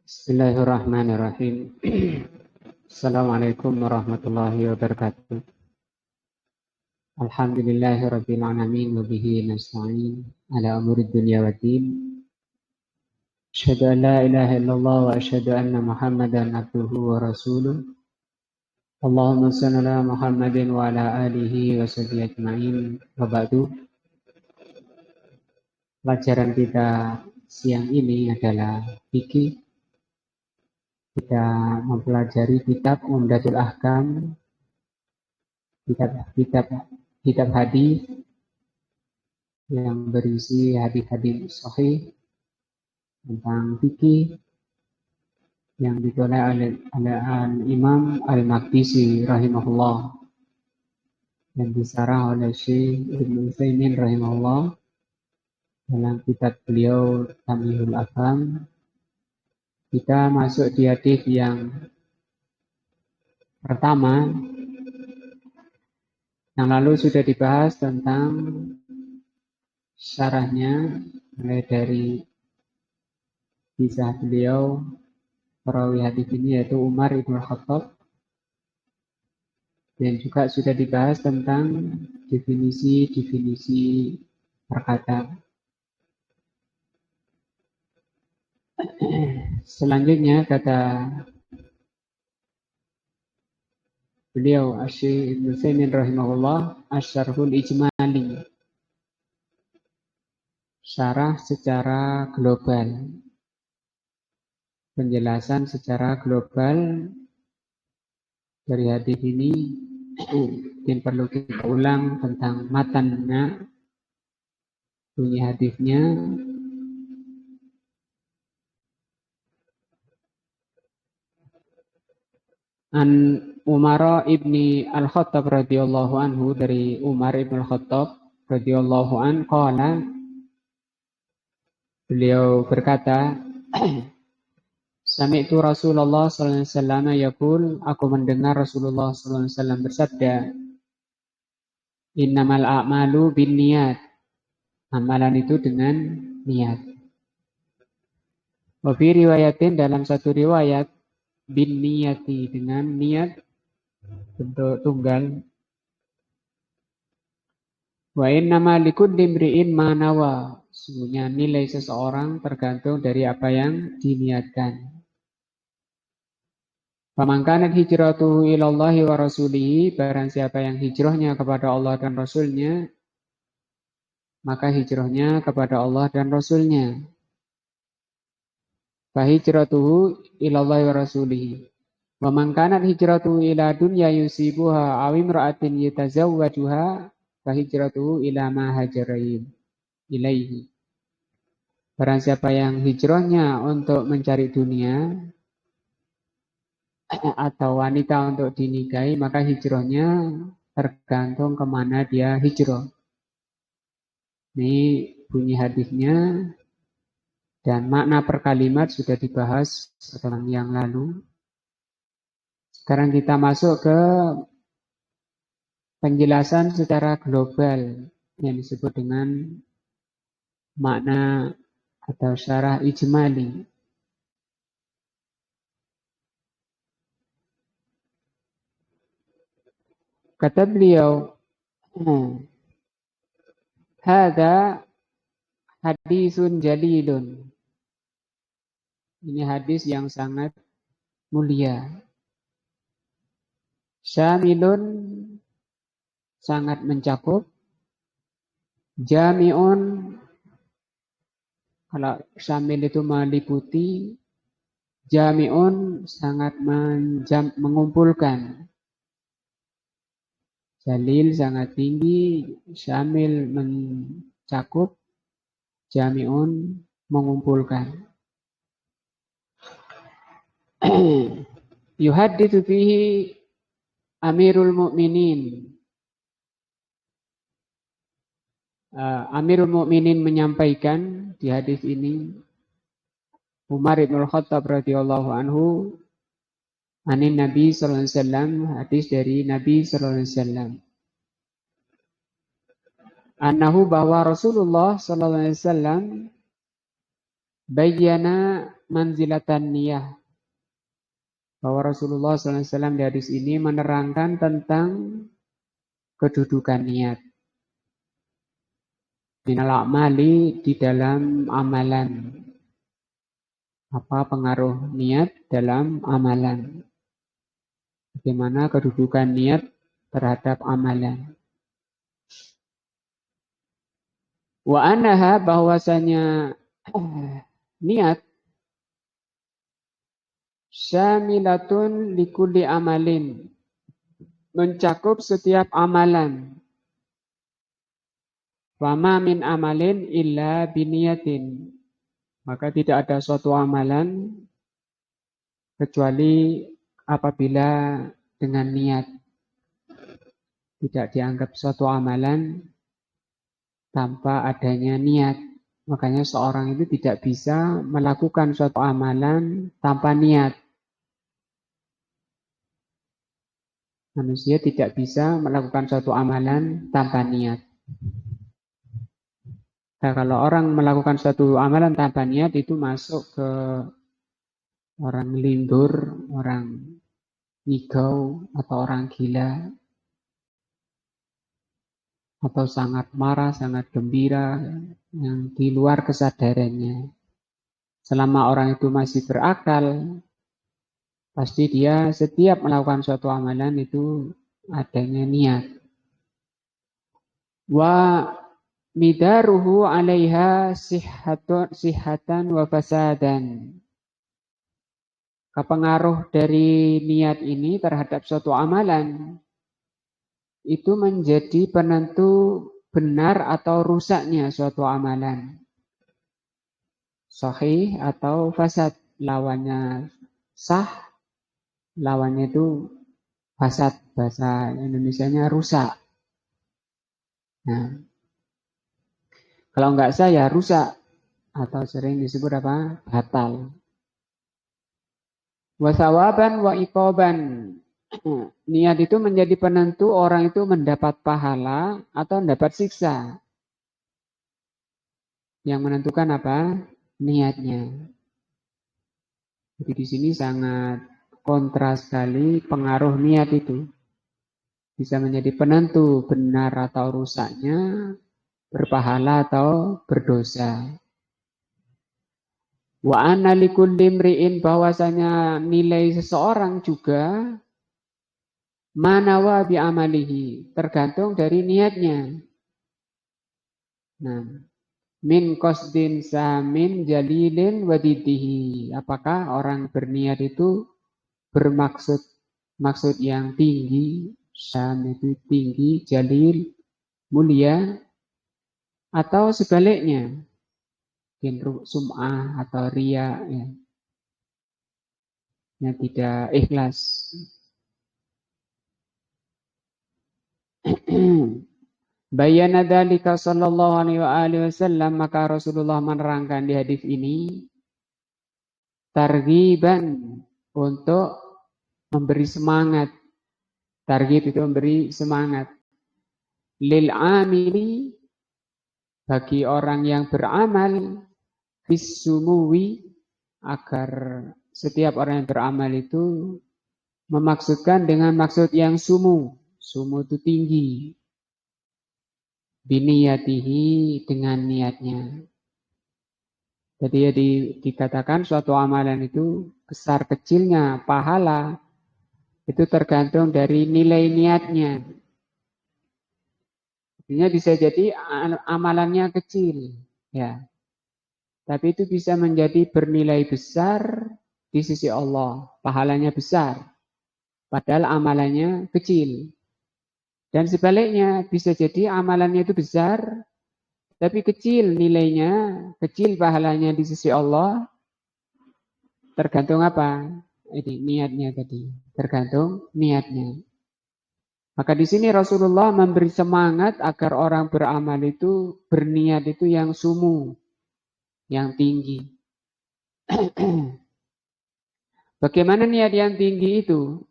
Bismillahirrahmanirrahim. Assalamualaikum warahmatullahi wabarakatuh. Alhamdulillahirabbil alamin wa bihi nasta'in ala umurid dunya waddin. Asyhadu an la ilaha illallah wa asyhadu anna Muhammadan abduhu wa rasuluh. Allahumma shalli ala Muhammadin wa ala alihi wa sahbihi ajma'in. Wa ba'du. Pelajaran kita siang ini adalah fikih. Kita mempelajari kitab Umdatul Ahkam, kitab hadis yang berisi hadis-hadis sahih tentang fikih yang ditulis oleh Imam Al-Maqdisi rahimahullah dan disarah oleh Syekh Ibnu Utsaimin rahimahullah dalam kitab beliau Tamyihul Afham. Kita masuk di hadis yang pertama. Yang lalu sudah dibahas tentang syarahnya, mulai dari kisah beliau perawi hadis ini yaitu Umar ibn Khattab, dan juga sudah dibahas tentang definisi perkataan. Selanjutnya kata beliau Syekh Ibnu Utsaimin rahimahullah, asyarhul ijmali, syarah secara global, penjelasan secara global dari hadis ini. Mungkin perlu kita ulang tentang matannya, bunyi hadisnya. An Umar ibni Al-Khattab radhiyallahu anhu, dari Umar ibn Al-Khattab radhiyallahu an qala, beliau berkata, sami'tu Rasulullah sallallahu alaihi wasallam yaqul, aku mendengar Rasulullah sallallahu alaihi wasallam bersabda, innamal a'malu binniyat, amalan itu dengan niat. Wa fi riwayatin, dalam satu riwayat, bin niyati, dengan niat bentuk tunggal. Wa innama likulli imri'in ma nawa, sesungguhnya nilai seseorang tergantung dari apa yang diniatkan. Faman kanat hijratuhu ilallahi wa rasulihi, barang siapa yang hijrahnya kepada Allah dan Rasulnya, maka hijrahnya kepada Allah dan Rasulnya. Fa hijratuhu ilallahi wa rasulihi. Wa man kanat hijratuhu ila dunya yusibuha aw imra'atin yatazawwajuha fa hijratuhu ila ma hajara ilaihi. Barang siapa yang hijrahnya untuk mencari dunia atau wanita untuk dinikahi, maka hijrahnya tergantung kemana dia hijrah. Ini bunyi hadisnya. Dan makna per kalimat sudah dibahas setelah yang lalu. Sekarang kita masuk ke penjelasan secara global yang disebut dengan makna atau syarah ijmali. Kata beliau, hadza hadisun jalilun. Ini hadis yang sangat mulia. Syamilun, sangat mencakup. Jami'un, kalau syamil itu meliputi. Jami'un, sangat mengumpulkan. Jalil sangat tinggi, syamil mencakup, jami'un mengumpulkan. Yuhadditsu fihi Amirul Mukminin. Amirul Mukminin menyampaikan di hadis ini, Umar ibn Khattab radhiyallahu anhu, anin Nabi sallallahu alaihi wasallam, hadis dari Nabi sallallahu alaihi wasallam. Annahu, bahwa Rasulullah sallallahu alaihi wasallam bayyana manzilatan niyah. Bahwa Rasulullah SAW di hadis ini menerangkan tentang kedudukan niat. Minal a'mali di dalam amalan. Apa pengaruh niat dalam amalan? Bagaimana kedudukan niat terhadap amalan? Wa anaha bahwasanya niat syamilatun likulli amalin, mencakup setiap amalan. Wama min amalin illa biniyatin. Maka tidak ada suatu amalan kecuali apabila dengan niat. Tidak dianggap suatu amalan tanpa adanya niat. Makanya seorang itu tidak bisa melakukan suatu amalan tanpa niat. Manusia tidak bisa melakukan suatu amalan tanpa niat. Nah, kalau orang melakukan suatu amalan tanpa niat itu masuk ke orang lindur, orang ngigau, atau orang gila, atau sangat marah, sangat gembira, yang di luar kesadarannya. Selama orang itu masih berakal, pasti dia setiap melakukan suatu amalan itu adanya niat. Wa midaruhu 'alaiha sihatan wa fasadan. Pengaruh dari niat ini terhadap suatu amalan itu menjadi penentu benar atau rusaknya suatu amalan. Sahih atau fasad, lawannya sah, lawannya itu fasad, bahasa Indonesianya rusak. Nah, kalau enggak sah ya rusak, atau sering disebut apa? Batal. Wasawaban wa iqoban. Niat itu menjadi penentu orang itu mendapat pahala atau mendapat siksa. Yang menentukan apa? Niatnya. Jadi di sini sangat kontras sekali pengaruh niat itu. Bisa menjadi penentu benar atau rusaknya, berpahala atau berdosa. Wa anna likulli imri'in, bahwasanya nilai seseorang juga manawa bi amalihi, tergantung dari niatnya. Nah, min qasdin samin jalilin wadidihi. Apakah orang berniat itu maksud yang tinggi, sam itu tinggi, jalil mulia, atau sebaliknya, mungkin sum'ah atau riya, ya, yang tidak ikhlas. Bayana dzalika sallallahu alaihi wasallam, maka Rasulullah menerangkan di hadis ini targhiban, untuk memberi semangat. Targhib itu memberi semangat. Lil amili, bagi orang yang beramal, fissumuwi, agar setiap orang yang beramal itu memaksudkan dengan maksud yang sumu. Sumu itu tinggi. Biniyatihi, dengan niatnya. Jadi ya dikatakan suatu amalan itu besar kecilnya pahala itu tergantung dari nilai niatnya. Artinya bisa jadi amalannya kecil, ya, tapi itu bisa menjadi bernilai besar di sisi Allah, pahalanya besar, padahal amalannya kecil. Dan sebaliknya, bisa jadi amalannya itu besar, tapi kecil nilainya, kecil pahalanya di sisi Allah, tergantung apa? Ini niatnya tadi, tergantung niatnya. Maka di sini Rasulullah memberi semangat agar orang beramal itu berniat itu yang sumu, yang tinggi. Bagaimana niat yang tinggi itu?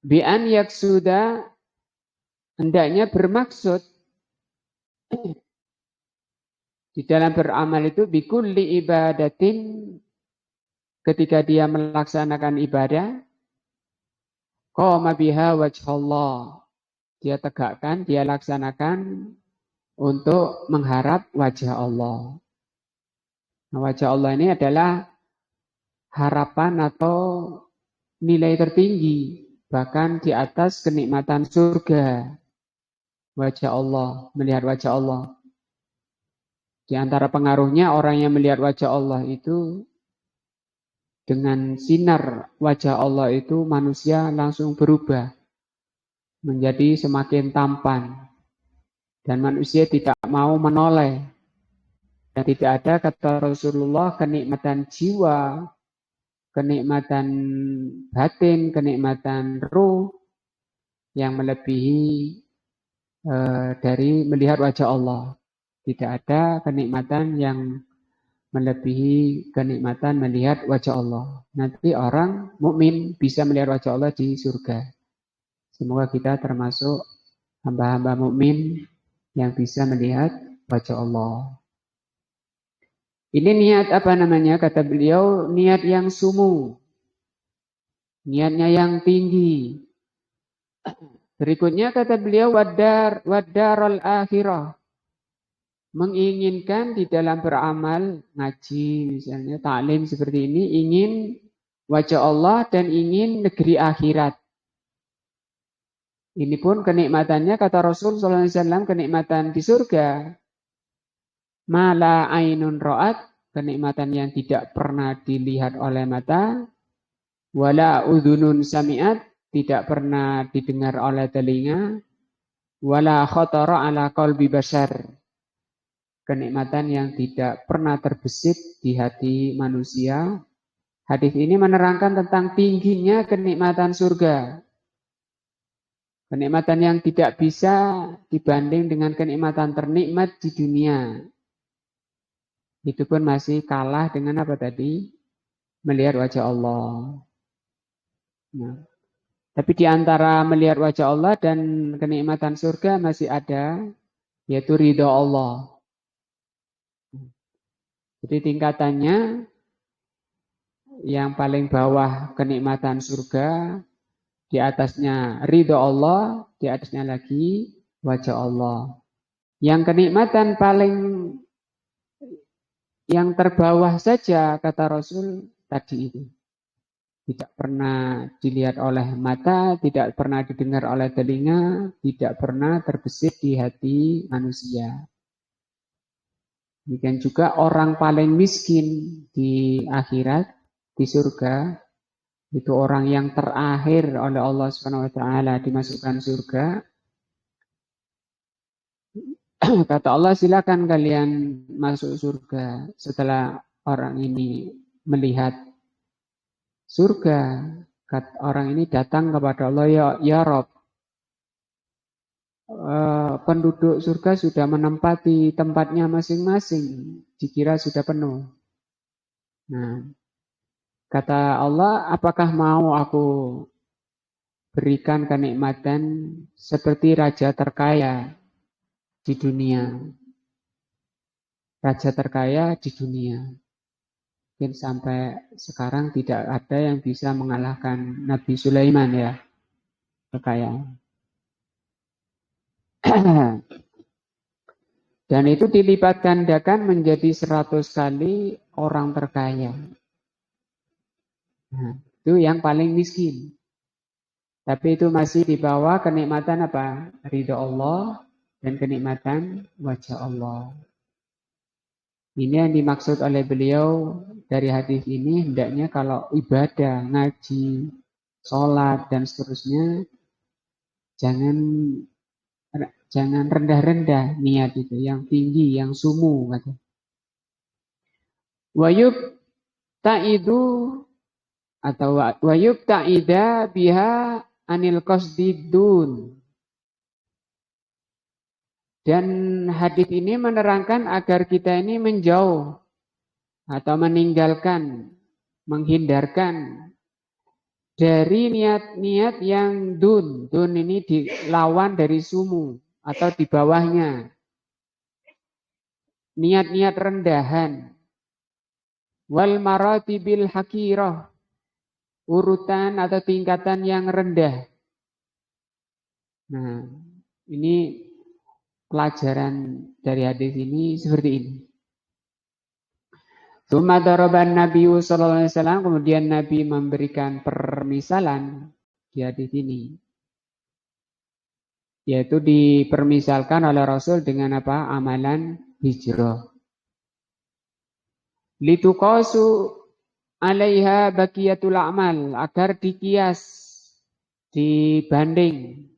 Bi'an yaksuda, hendaknya bermaksud di dalam beramal itu bikulli ibadatin, ketika dia melaksanakan ibadah, qama biha wajhallah. Dia tegakkan, dia laksanakan untuk mengharap wajah Allah. Nah, wajah Allah ini adalah harapan atau nilai tertinggi, bahkan di atas kenikmatan surga. Wajah Allah, melihat wajah Allah. Di antara pengaruhnya orang yang melihat wajah Allah itu, dengan sinar wajah Allah itu manusia langsung berubah menjadi semakin tampan. Dan manusia tidak mau menoleh. Dan tidak ada, kata Rasulullah, kenikmatan jiwa, kenikmatan batin, kenikmatan ruh yang melebihi dari melihat wajah Allah. Tidak ada kenikmatan yang melebihi kenikmatan melihat wajah Allah. Nanti orang mukmin bisa melihat wajah Allah di surga. Semoga kita termasuk hamba-hamba mukmin yang bisa melihat wajah Allah. Ini niat apa namanya? Kata beliau, niat yang sumu. Niatnya yang tinggi. Berikutnya kata beliau, wadarul akhirah. Menginginkan di dalam beramal, ngaji misalnya, taklim seperti ini, ingin wajah Allah dan ingin negeri akhirat. Ini pun kenikmatannya, kata Rasul SAW, kenikmatan di surga. Mala ainun ro'at, kenikmatan yang tidak pernah dilihat oleh mata. Wala udhunun sami'at, tidak pernah didengar oleh telinga. Wala khotara ala qalbi bashar, kenikmatan yang tidak pernah terbesit di hati manusia. Hadis ini menerangkan tentang tingginya kenikmatan surga. Kenikmatan yang tidak bisa dibanding dengan kenikmatan ternikmat di dunia. Itu pun masih kalah dengan apa tadi? Melihat wajah Allah. Nah, tapi di antara melihat wajah Allah dan kenikmatan surga masih ada, yaitu ridho Allah. Jadi tingkatannya yang paling bawah kenikmatan surga, di atasnya ridho Allah, di atasnya lagi wajah Allah. Yang kenikmatan paling yang terbawah saja, kata Rasul tadi itu. Tidak pernah dilihat oleh mata, tidak pernah didengar oleh telinga, tidak pernah terbesit di hati manusia. Demikian juga orang paling miskin di akhirat, di surga, itu orang yang terakhir oleh Allah SWT dimasukkan surga. Kata Allah, silakan kalian masuk surga. Setelah orang ini melihat surga, orang ini datang kepada Allah, ya Rob, penduduk surga sudah menempati tempatnya masing-masing, dikira sudah penuh. Nah, kata Allah, apakah mau aku berikan kenikmatan seperti raja terkaya di dunia? Raja terkaya di dunia. Mungkin sampai sekarang tidak ada yang bisa mengalahkan Nabi Sulaiman ya, kekayaan. Dan itu dilipat gandakan menjadi 100 kali orang terkaya. Nah, itu yang paling miskin. Tapi itu masih di bawah kenikmatan apa? Ridho Allah dan kenikmatan wajah Allah. Ini yang dimaksud oleh beliau dari hadis ini, hendaknya kalau ibadah, ngaji, sholat, dan seterusnya, jangan rendah-rendah niat itu, yang tinggi, yang sumu. Wayub ta'idu atau wayub ta'ida biha anil qasdidun. Dan hadis ini menerangkan agar kita ini menjauh atau meninggalkan, menghindarkan dari niat-niat yang dun. Dun ini dilawan dari sumu atau di bawahnya. Niat-niat rendahan. Wal maratibil hakirah, urutan atau tingkatan yang rendah. Nah, ini pelajaran dari hadis ini seperti ini. Tsumma daraban Nabi sallallahu alaihi wasallam, kemudian Nabi memberikan permisalan di hadis ini. Yaitu dipermisalkan oleh Rasul dengan apa? Amalan hijrah. Lituqasu 'alaiha baqiyatul a'mal, agar dikias, dibanding.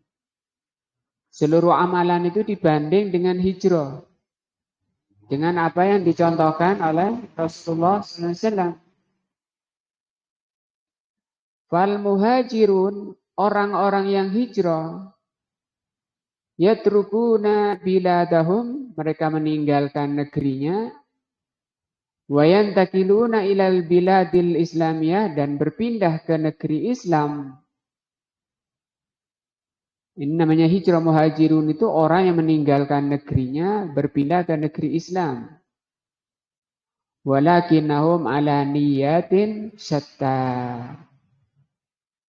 Seluruh amalan itu dibanding dengan hijrah. Dengan apa yang dicontohkan oleh Rasulullah SAW. Fal muhajirun, orang-orang yang hijrah, yatrukuna biladahum, mereka meninggalkan negerinya, wa yantakiluna ilal biladil islamiyah, dan berpindah ke negeri Islam. Ini namanya hijrah. Muhajirun itu orang yang meninggalkan negerinya, berpindah ke negeri Islam. Walakinnahum ala niyatin syatta.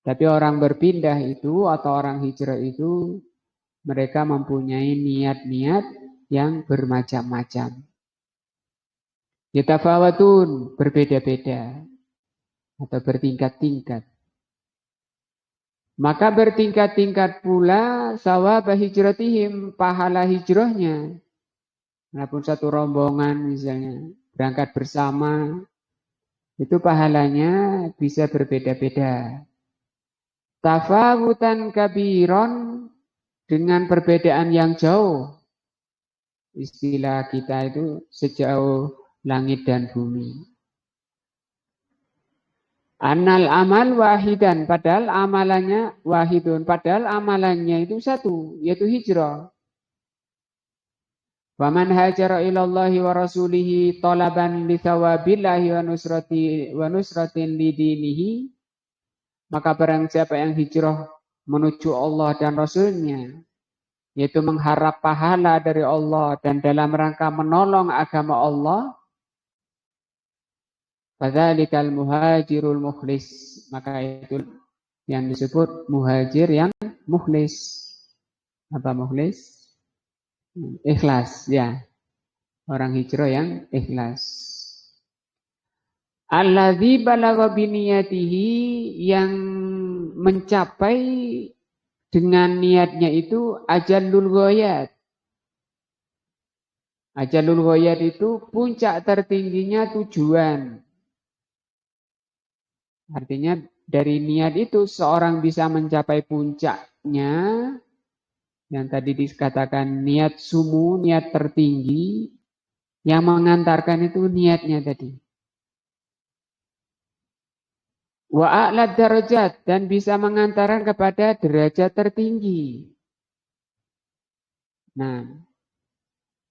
Tapi orang berpindah itu atau orang hijrah itu, mereka mempunyai niat-niat yang bermacam-macam. Yatafawatun, berbeda-beda atau bertingkat-tingkat. Maka bertingkat-tingkat pula sawab hijratihim, pahala hijrahnya. Walaupun satu rombongan misalnya berangkat bersama, itu pahalanya bisa berbeda-beda. Tafawutan kabiron, dengan perbedaan yang jauh. Istilah kita itu sejauh langit dan bumi. Annal amal wahidan, padahal amalannya wahidun, padahal amalannya itu satu, yaitu hijrah. Waman hajara ilallahi wa rasulihi talaban li thawabillahi wa nusratin lidinihi, maka barang siapa yang hijrah menuju Allah dan Rasulnya, yaitu mengharap pahala dari Allah dan dalam rangka menolong agama Allah, fadzalikal muhajirul mukhlis, maka itu yang disebut muhajir yang mukhlis. Apa mukhlis? Ikhlas, ya. Orang hijrah yang ikhlas. Alladzi balagha biniyatihi, yang mencapai dengan niatnya itu ajallul ghayat. Ajallul ghayat itu puncak tertingginya tujuan. Artinya dari niat itu seorang bisa mencapai puncaknya, yang tadi dikatakan niat sumu, niat tertinggi, yang mengantarkan itu niatnya tadi. Wa a'lad darajat, dan bisa mengantarkan kepada derajat tertinggi. Nah,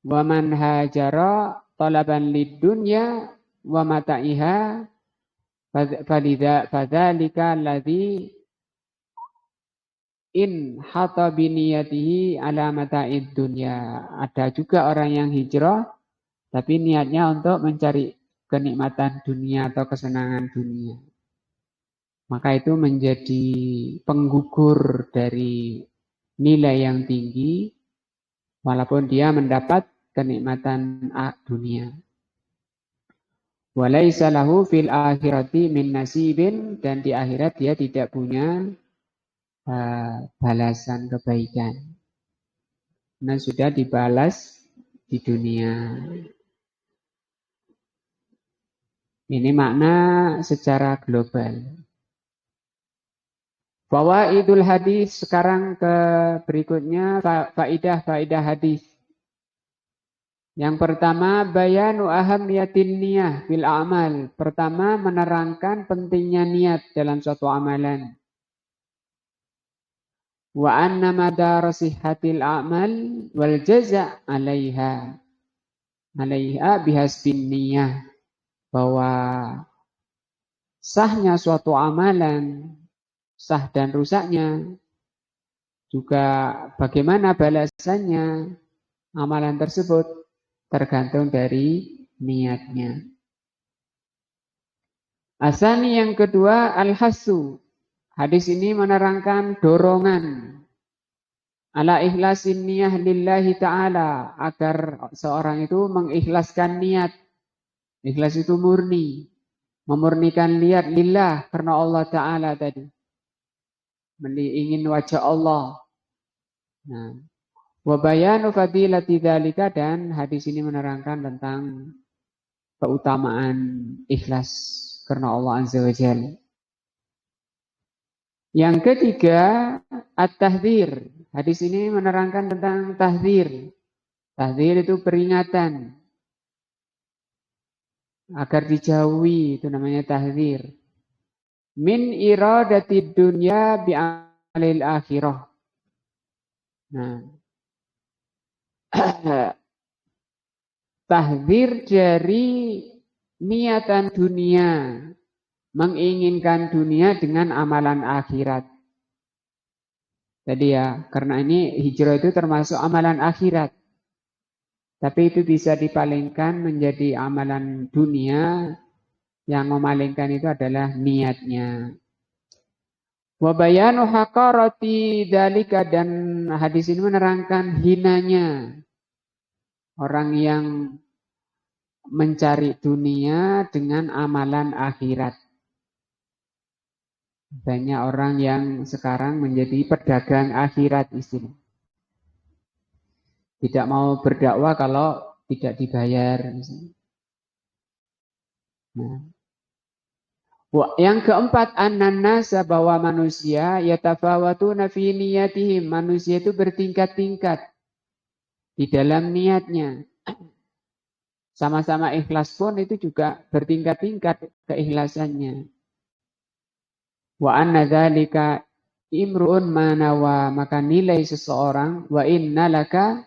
wa man hajara talaban lid dunya wa mata'iha fadzalika alladzi in hata biniyatihi ala mata'id dunya. Ada juga orang yang hijrah tapi niatnya untuk mencari kenikmatan dunia atau kesenangan dunia. Maka itu menjadi penggugur dari nilai yang tinggi walaupun dia mendapat kenikmatan dunia. Walaisa lahu fil akhirati min nasibin, dan di akhirat dia tidak punya balasan kebaikan. Nah, sudah dibalas di dunia. Ini makna secara global. Fawaidul hadis, sekarang ke berikutnya faidah hadis. Yang pertama, bayanu ahamniyatin niyah fil a'mal. Pertama, menerangkan pentingnya niat dalam suatu amalan. Wa anna madar sihhatil a'mal wal jaza' 'alaiha bihasbin niyah. Bahwa sahnya suatu amalan, sah dan rusaknya, juga bagaimana balasannya amalan tersebut, tergantung dari niatnya. Asani yang kedua al-hasu. Hadis ini menerangkan dorongan ala ikhlasin niyah lillahi ta'ala, agar seorang itu mengikhlaskan niat. Ikhlas itu murni, memurnikan niat lillah karena Allah Ta'ala tadi. Ingin wajah Allah. Nah, wa bayanu fadilati dzalika, dan hadis ini menerangkan tentang keutamaan ikhlas karena Allah Azza wa Jalla. Yang ketiga, at-tahdzir. Hadis ini menerangkan tentang tahdzir. Tahdzir itu peringatan agar dijauhi, itu namanya tahdzir. Min iradati dunya bi'alil akhirah. Nah, tahdzir dari niatan dunia, menginginkan dunia dengan amalan akhirat. Tadi ya, karena ini hijrah itu termasuk amalan akhirat. Tapi itu bisa dipalingkan menjadi amalan dunia. Yang memalingkan itu adalah niatnya. Wa bayanu haqarati dzalika, dan hadis ini menerangkan hinanya orang yang mencari dunia dengan amalan akhirat. Banyak orang yang sekarang menjadi pedagang akhirat istilah. Tidak mau berdakwah kalau tidak dibayar. Nah. Yang keempat, an-nasa, bahwa manusia yatafawatuna fi niyatihim, manusia itu bertingkat-tingkat di dalam niatnya. Sama-sama ikhlas pun itu juga bertingkat-tingkat keikhlasannya. Wa anna dzalika imru'un manawa, maka nilai seseorang, wa innalaka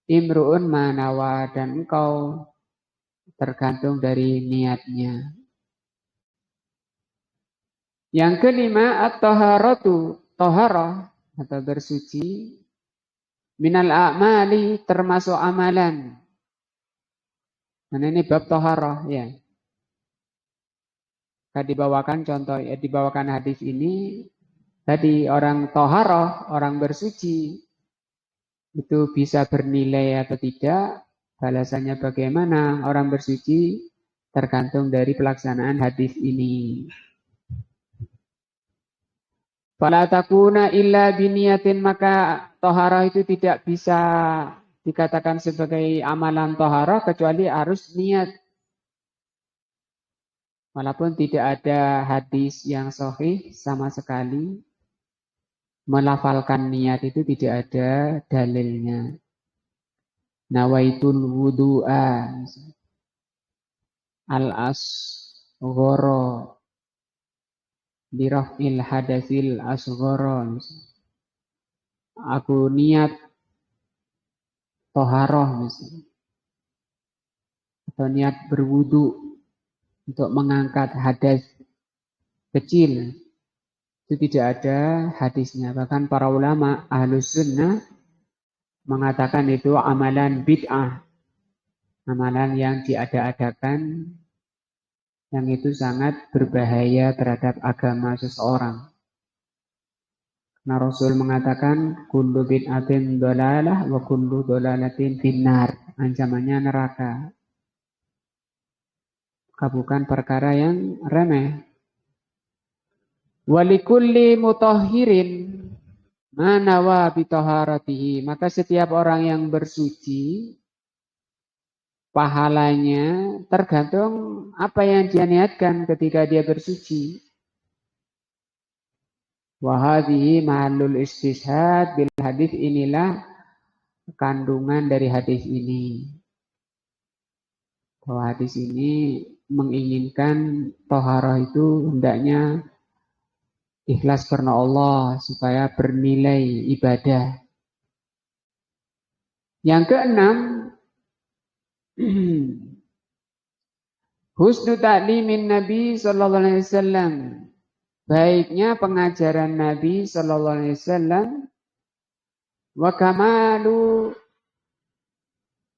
imru'un manawa, dan engkau tergantung dari niatnya. Yang kelima, at-taharatu, taharah atau bersuci, minal a'mali, termasuk amalan. Nah, ini bab taharah ya. Dibawakan contoh ya, dibawakan hadis ini tadi, orang taharah, orang bersuci itu bisa bernilai atau tidak, balasannya bagaimana orang bersuci tergantung dari pelaksanaan hadis ini. Fala takuna illa biniyatin, maka taharah itu tidak bisa dikatakan sebagai amalan taharah kecuali harus niat. Walaupun tidak ada hadis yang sahih sama sekali melafalkan niat, itu tidak ada dalilnya. Nawaitul wudu'a al-asghara biraf'il hadatsil asghara. Aku niat toharoh misalnya, atau niat berwudu untuk mengangkat hadas kecil, itu tidak ada hadisnya. Bahkan para ulama ahlus sunnah mengatakan itu amalan bid'ah, amalan yang diada-adakan, yang itu sangat berbahaya terhadap agama seseorang. Nah, Rasul mengatakan kullu bid'atin dhalalah wa kullu dhalalatin finnar, ancamannya neraka. Bukan perkara yang remeh. Walikulli mutahhirin manawa bitaharatihi, maka setiap orang yang bersuci pahalanya tergantung apa yang dia niatkan ketika dia bersuci. Wa hadhihi mahallul istishhad bil hadis, inilah kandungan dari hadis ini. Bahwa hadis ini menginginkan taharah itu hendaknya ikhlas karena Allah supaya bernilai ibadah. Yang keenam, husnu ta'limin Nabi sallallahu alaihi wasallam, baiknya pengajaran Nabi sallallahu alaihi wasallam, wa kamalu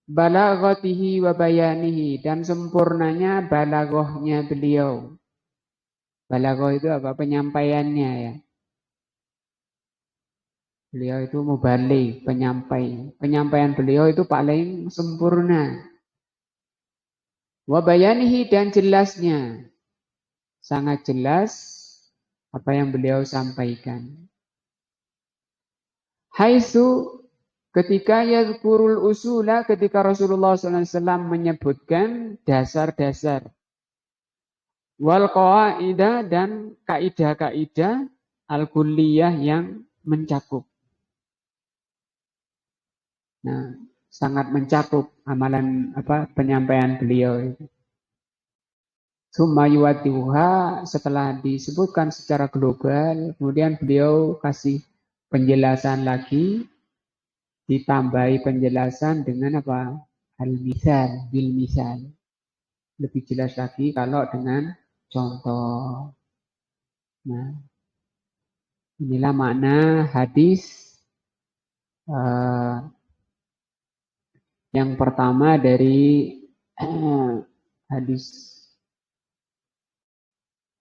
balaghatihi wa bayanihi, dan sempurnanya balaghahnya beliau, Balaghah itu apa? Penyampaiannya ya. Beliau itu mubaligh, penyampai. Penyampaian beliau itu paling sempurna. Wa bayanihi dan jelasnya. Sangat jelas apa yang beliau sampaikan. Haitsu ketika yadhkurul usula, ketika Rasulullah SAW menyebutkan dasar-dasar. Wal qawaidah dan kaidah-kaidah al-kulliyah yang mencakup. Nah, sangat mencakup amalan penyampaian beliau itu. Summa yuwaddihuha, setelah disebutkan secara global, kemudian beliau kasih penjelasan lagi, ditambahi penjelasan dengan apa? Al-misal, bil misal. Lebih jelas lagi kalau dengan contoh. Nah, inilah makna hadis yang pertama dari hadis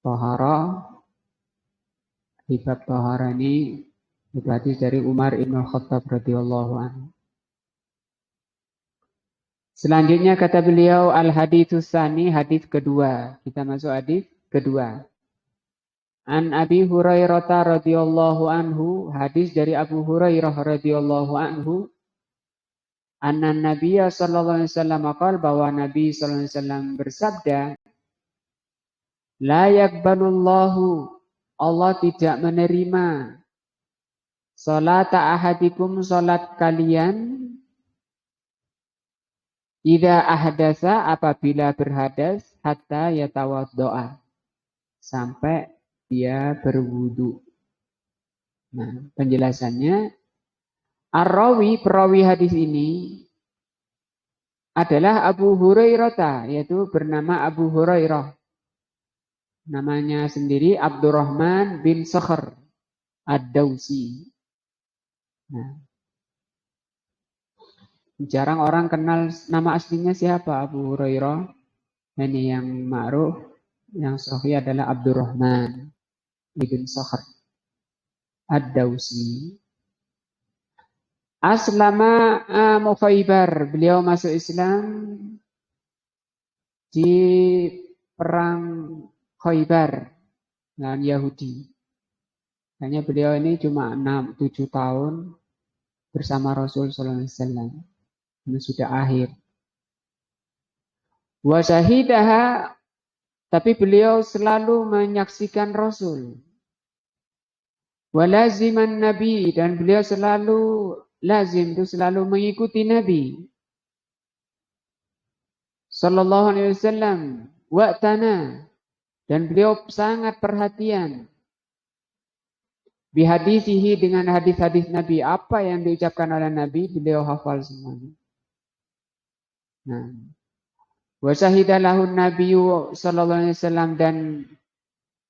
Tohara. Di bab Tohara ini berarti dari Umar Ibn Khattab radhiyallahu anhu. Selanjutnya kata beliau al-haditsus tsani, hadis kedua. Kita masuk hadis kedua. An Abi Hurairah radhiyallahu anhu, hadis dari Abu Hurairah radhiyallahu anhu, anna Nabiyya sallallahu alaihi wasallam qaal, bahwa Nabi sallallahu alaihi wasallam bersabda, la yaqbalullahu, Allah tidak menerima salat ahadikum, salat kalian, idza ahdatsa, apabila berhadas, hatta yatawaddoa, sampai dia berwudu. Nah, penjelasannya, ar-rawi, perawi hadis ini adalah Abu Hurairah, yaitu bernama Abu Hurairah. Namanya sendiri Abdurrahman bin Sakhr ad-Dausi. Nah, jarang orang kenal nama aslinya siapa Abu Hurairah. Ini yang ma'ruf, yang sahih adalah Abdurrahman bin Sakhr ad-Dausi. Aslama Khaybar, beliau masuk Islam di perang Khaybar dengan Yahudi. Hanya beliau ini cuma 6-7 tahun bersama Rasul sallallahu alaihi wasallam. Ini sudah akhir. Wa syahidaha, tapi beliau selalu menyaksikan Rasul. Wa laziman Nabi, dan beliau selalu lazim, itu selalu mengikuti Nabi sallallahu alaihi wasallam. Wa'tana, dan beliau sangat perhatian bihadithihi, dengan hadis-hadis Nabi. Apa yang diucapkan oleh Nabi, beliau hafal semuanya. Nah, wa syahidalahu nabiyyu sallallahu alaihi wasallam, dan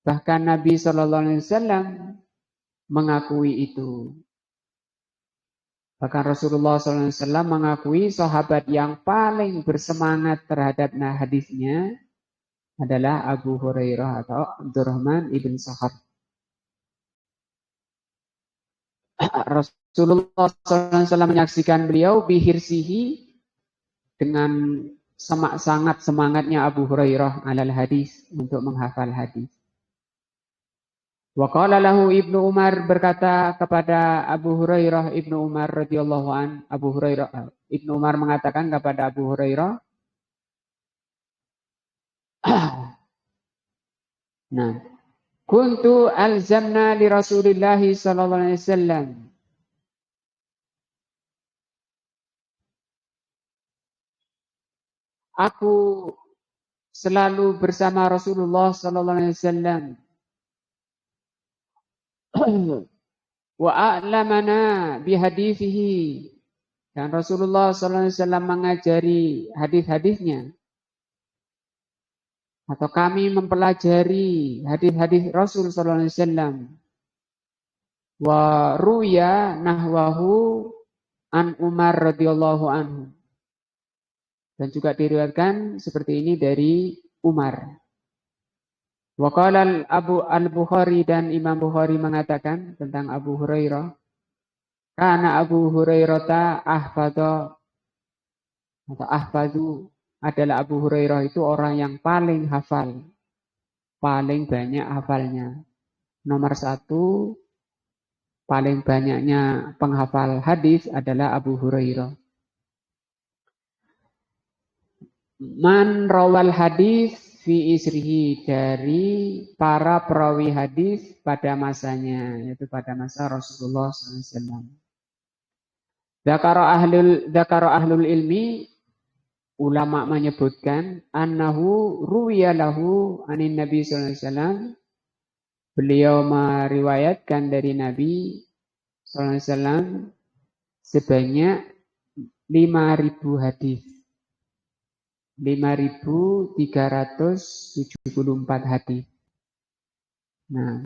bahkan Nabi sallallahu alaihi wasallam mengakui itu. Bahkan Rasulullah sallallahu alaihi wasallam mengakui sahabat yang paling bersemangat terhadap hadisnya adalah Abu Hurairah atau Abdurrahman ibn Sakhr. Rasulullah SAW menyaksikan beliau bihirsihi, dengan sangat semangatnya Abu Hurairah alal hadis, untuk menghafal hadis. Wa qala lahu Ibnu Umar, berkata kepada Abu Hurairah Ibnu Umar radhiyallahu an, Abu Hurairah Ibnu Umar mengatakan kepada Abu Hurairah, nah, kuntu alzamna li Rasulillah sallallahu alaihi wasallam, aku selalu bersama Rasulullah sallallahu alaihi wasallam, wa a'lamana bihadithihi, dan Rasulullah sallallahu alaihi wasallam mengajari hadis-hadisnya, atau kami mempelajari hadis-hadis Rasul sallallahu alaihi wasallam. Wa ruya nahwahu an Umar radhiyallahu anhu, dan juga diriwayatkan seperti ini dari Umar. Wa qala Abu Al-Bukhari, dan Imam Bukhari mengatakan tentang Abu Hurairah, karena Abu Hurairah ahfadha atau ahfadu, adalah Abu Hurairah itu orang yang paling hafal, paling banyak hafalnya. Nomor satu, paling banyaknya penghafal hadis adalah Abu Hurairah. Man rawal hadis fi isrihi, dari para perawi hadis pada masanya, yaitu pada masa Rasulullah SAW. Dzakara ahlul ilmi, ulama menyebutkan, annahu ruwiya lahu anin Nabi SAW, beliau meriwayatkan dari Nabi SAW sebanyak 5.000 hadis. 5.374 hadis. Nah,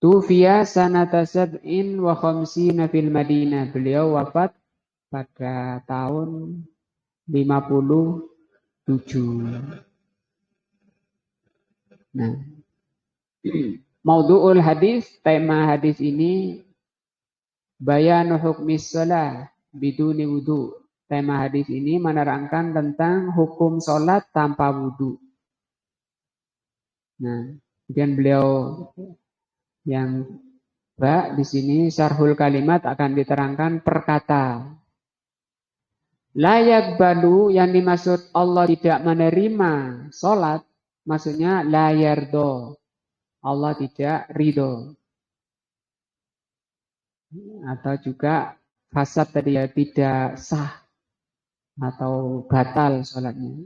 tufiya sanata sab'in wa khamsina fil Madinah. Beliau wafat pada tahun 57. Nah, maudhu'ul hadis, tema hadis ini bayanu hukmis shalah biduni wudu. Tema hadis ini menerangkan tentang hukum sholat tanpa wudu. Nah, kemudian beliau yang di sini syarhul kalimat akan diterangkan perkata. Layak balu, yang dimaksud Allah tidak menerima sholat, maksudnya layardo, Allah tidak ridho. Atau juga fasad tadi ya, tidak sah atau batal sholatnya.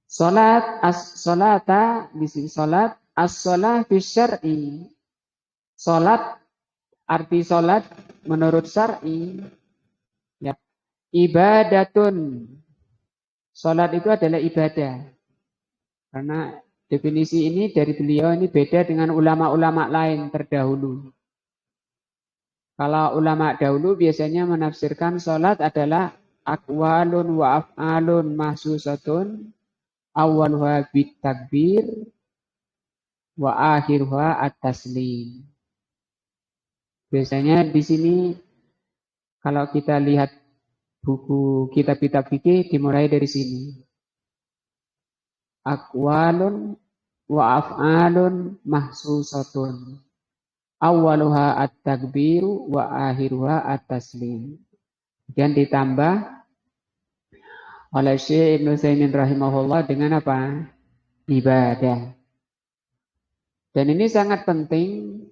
Sholata di sini sholat as-sholah fi syar'i. Sholat, arti sholat menurut syar'i ya, ibadatun. Sholat itu adalah ibadah. Karena definisi ini dari beliau ini beda dengan ulama-ulama lain terdahulu. Kalau ulama dahulu biasanya menafsirkan sholat adalah aqwalun wa af'alun mahsusatun awwaluha bit takbir wa akhiruha at-taslim. Biasanya di sini kalau kita lihat buku kitab-kitab fikih dimulai dari sini. Aqwalun wa af'alun mahsusatun awwaluha at-takbiru wa akhiruha at-taslim. Kemudian ditambah oleh Syekh Ibnu Utsaimin rahimahullah dengan apa? Ibadah. Dan ini sangat penting,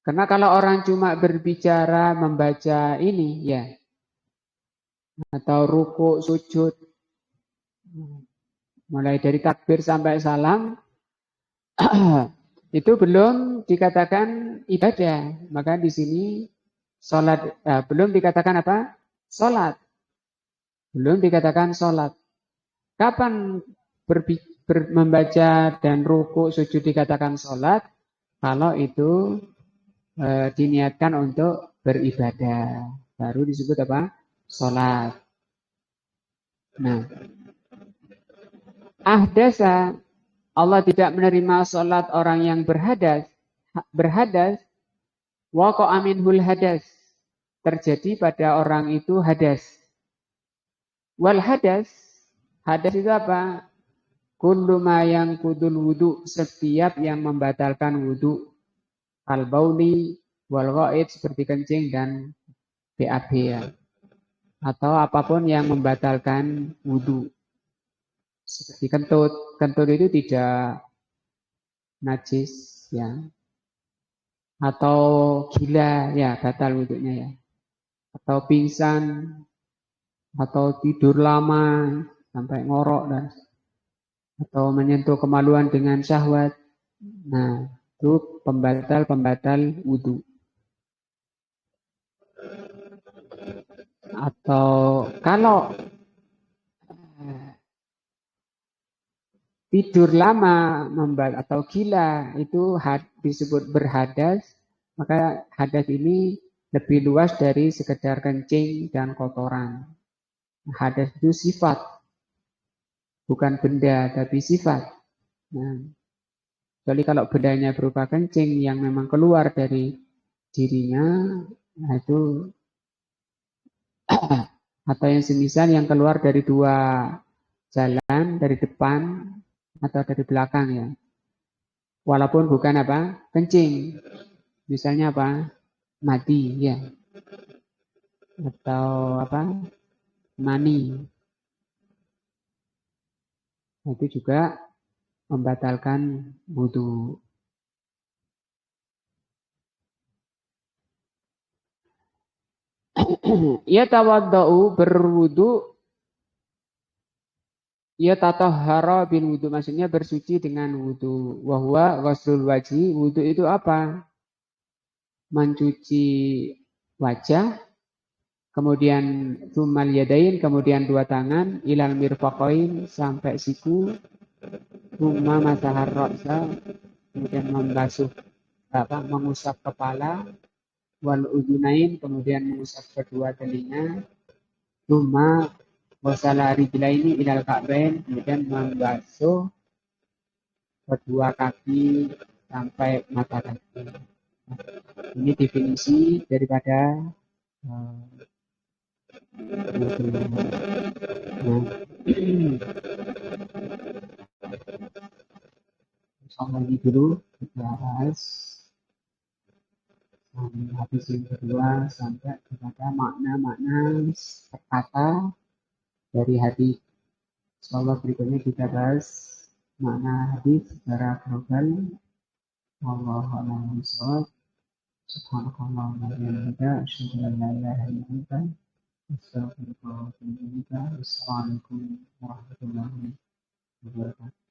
karena kalau orang cuma berbicara membaca ini ya, atau ruku, sujud, mulai dari takbir sampai salam, itu belum dikatakan ibadah. Maka di sini sholat, belum dikatakan apa? Sholat. Belum dikatakan sholat. Kapan membaca dan ruku sujud dikatakan sholat? Kalau itu diniatkan untuk beribadah. Baru disebut apa? Sholat. Nah, ahdasa, Allah tidak menerima sholat orang yang berhadas. Waqa'a minhul hadas, terjadi pada orang itu hadas. Wal hadas itu apa? Kullu ma yang kudul wudu, setiap yang membatalkan wudu. Al bauli wal ghaid, seperti kencing dan BAB ya. Atau apapun yang membatalkan wudu. Seperti kentut. Kentut itu tidak najis ya. Atau gila ya, batal wudunya ya. Atau pingsan, atau tidur lama sampai ngorok dan atau menyentuh kemaluan dengan syahwat. Nah, itu pembatal wudu. Atau kalau tidur lama atau gila itu disebut berhadas, maka hadas ini lebih luas dari sekedar kencing dan kotoran. Hadas itu sifat. bukan benda tapi sifat. Nah, kecuali kalau bendanya berupa kencing yang memang keluar dari dirinya, nah itu atau yang semisal yang keluar dari dua jalan, dari depan atau dari belakang ya. Walaupun bukan apa? Kencing. Misalnya apa? Mati ya. Atau apa? Mani. Itu juga membatalkan wudhu. Ya tawaddau berwudhu, ya tatahhara bil wudhu, maksudnya bersuci dengan wudhu. Wahwa ghuslul wajhi, wudhu itu apa? Mencuci wajah, kemudian tumal yadain, kemudian dua tangan, ilal mirfaqain sampai siku, rumah masahar roksa, kemudian membasuh mengusap kepala, wal udunain, kemudian mengusap kedua telinga, rumah wasala rijlaini ilal ka'bain, kemudian membasuh kedua kaki sampai mata kaki. Ini definisi daripada ini dulu kita bahas habis yang kedua sampai kepada makna-makna kata dari hadis. Insyaallah berikutnya kita bahas makna hadis secara global. Wallahu a'lam bishawab. Subhanakallahumma wa bihamdika asyhadu an la ilaha illa anta astaghfiruka wa atubu ilaik. Wassalamualaikum warahmatullahi wabarakatuh.